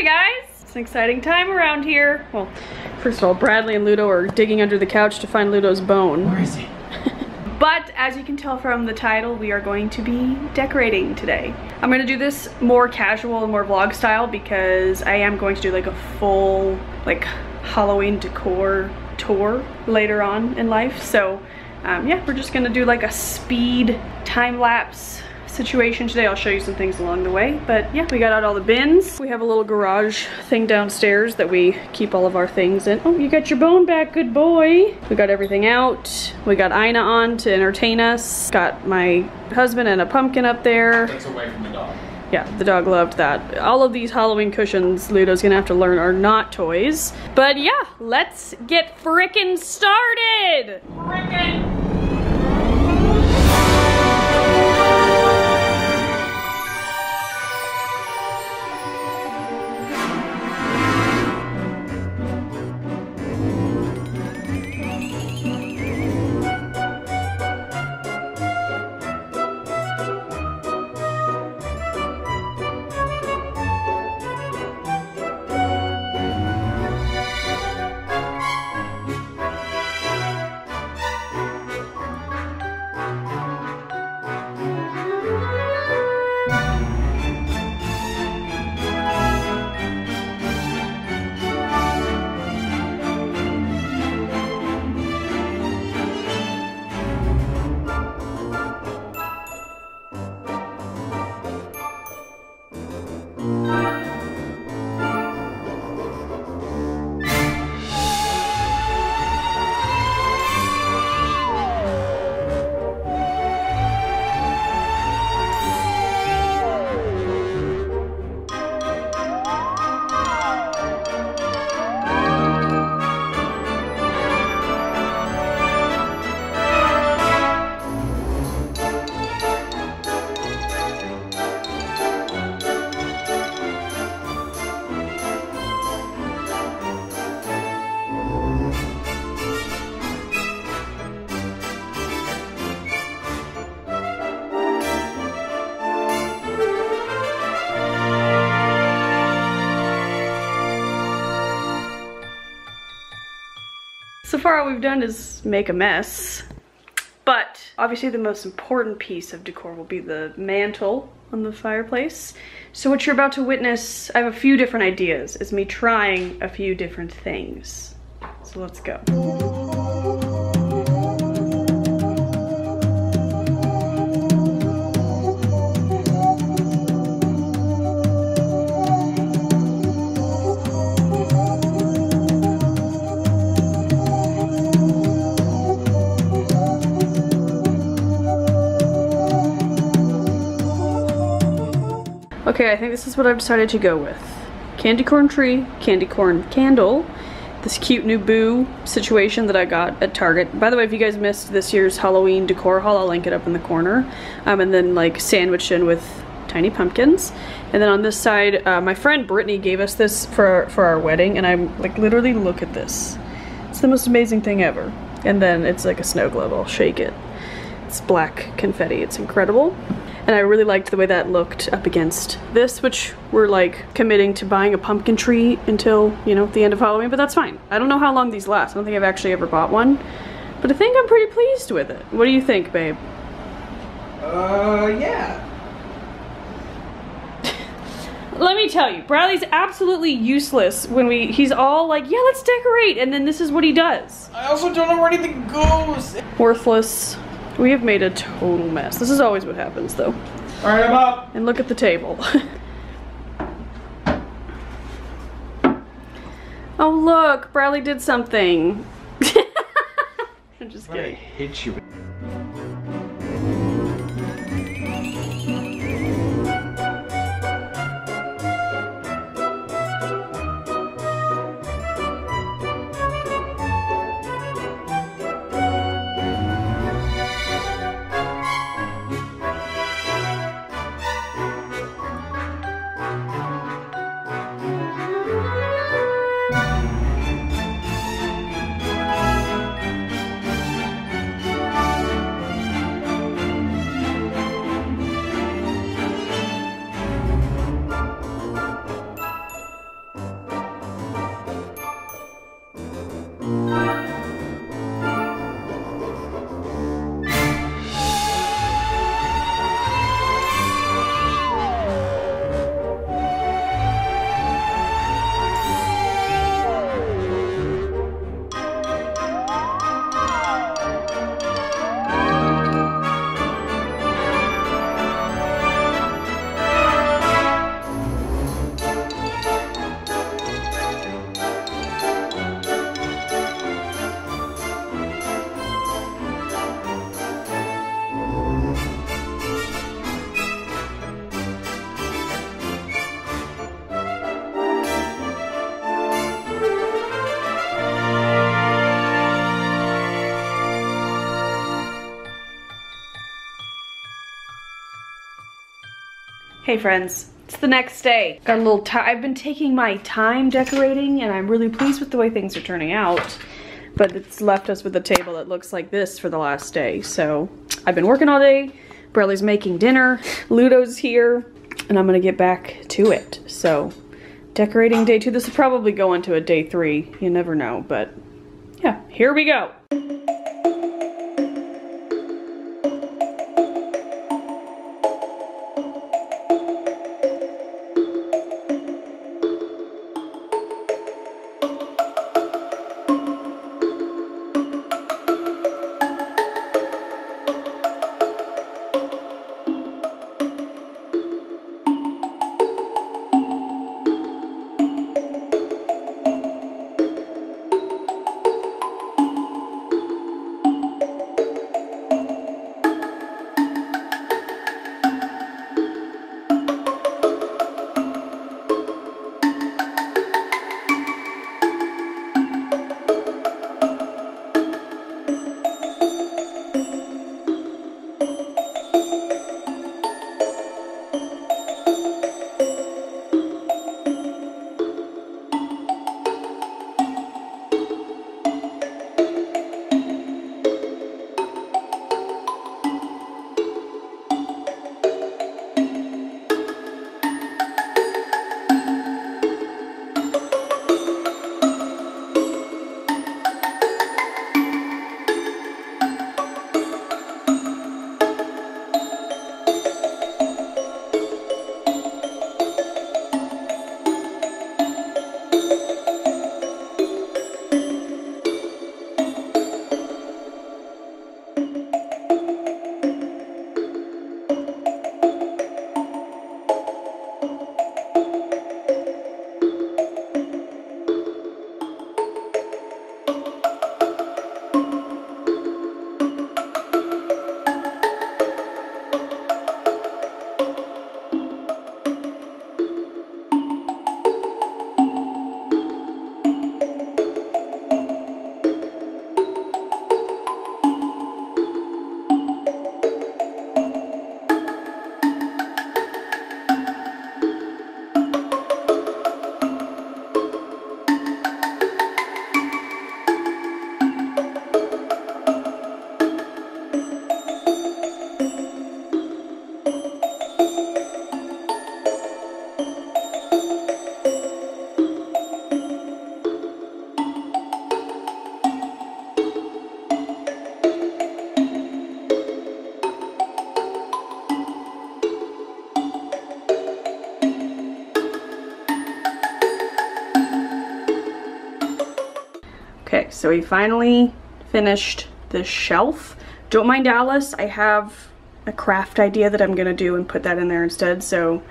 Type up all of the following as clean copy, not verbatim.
guys! It's an exciting time around here. Well, first of all, Bradley and Ludo are digging under the couch to find Ludo's bone. Where is he? But as you can tell from the title, we are going to be decorating today. I'm gonna do this more casual and more vlog style because I am going to do like a full like Halloween decor tour later on in life. So yeah, we're just gonna do like a speed time-lapse situation today. I'll show you some things along the way, but yeah, we got out all the bins. We have a little garage thing downstairs that we keep all of our things in. Oh, you got your bone back, good boy. We got everything out. We got Ina on to entertain us. Got my husband and a pumpkin up there. That's away from the dog. Yeah, the dog loved that. All of these Halloween cushions Ludo's gonna have to learn are not toys. But yeah, let's get frickin' started! Frickin'! So far all we've done is make a mess, but obviously the most important piece of decor will be the mantle on the fireplace. So what you're about to witness, I have a few different ideas. It's me trying a few different things. So let's go. Okay, I think this is what I've decided to go with. Candy corn tree, candy corn candle, this cute new boo situation that I got at Target. By the way, if you guys missed this year's Halloween decor haul, I'll link it up in the corner. And then like sandwiched in with tiny pumpkins. And then on this side, my friend Brittany gave us this for our wedding, and I'm like, literally look at this. It's the most amazing thing ever. And then it's like a snow globe, I'll shake it. It's black confetti, it's incredible. And I really liked the way that looked up against this, which we're like committing to buying a pumpkin tree until, you know, the end of Halloween, but that's fine. I don't know how long these last. I don't think I've actually ever bought one, but I think I'm pretty pleased with it. What do you think, babe? Yeah. Let me tell you, Bradley's absolutely useless when he's all like, yeah, let's decorate, and then this is what he does. I also don't know where anything goes. Worthless. We have made a total mess. This is always what happens, though. All right, I'm up. And look at the table. Oh, look, Bradley did something. I'm just kidding. I hate you. Hey friends, it's the next day. Got a little I've been taking my time decorating and I'm really pleased with the way things are turning out. But it's left us with a table that looks like this for the last day. So I've been working all day. Bradley's making dinner. Ludo's here and I'm gonna get back to it. So decorating day 2. This will probably go into a day 3. You never know, but yeah, here we go. Okay, so we finally finished this shelf. Don't mind Alice, I have a craft idea that I'm gonna do and put that in there instead, so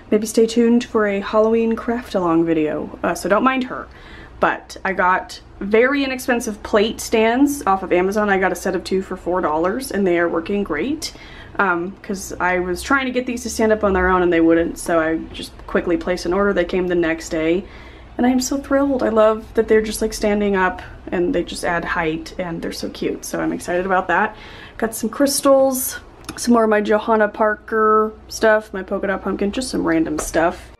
maybe stay tuned for a Halloween craft along video. So don't mind her. But I got very inexpensive plate stands off of Amazon. I got a set of 2 for $4 and they are working great. Because I was trying to get these to stand up on their own and they wouldn't, so I just quickly placed an order. They came the next day. And I am so thrilled. I love that they're just like standing up and they just add height and they're so cute. So I'm excited about that. Got some crystals, some more of my Johanna Parker stuff, my polka dot pumpkin, just some random stuff.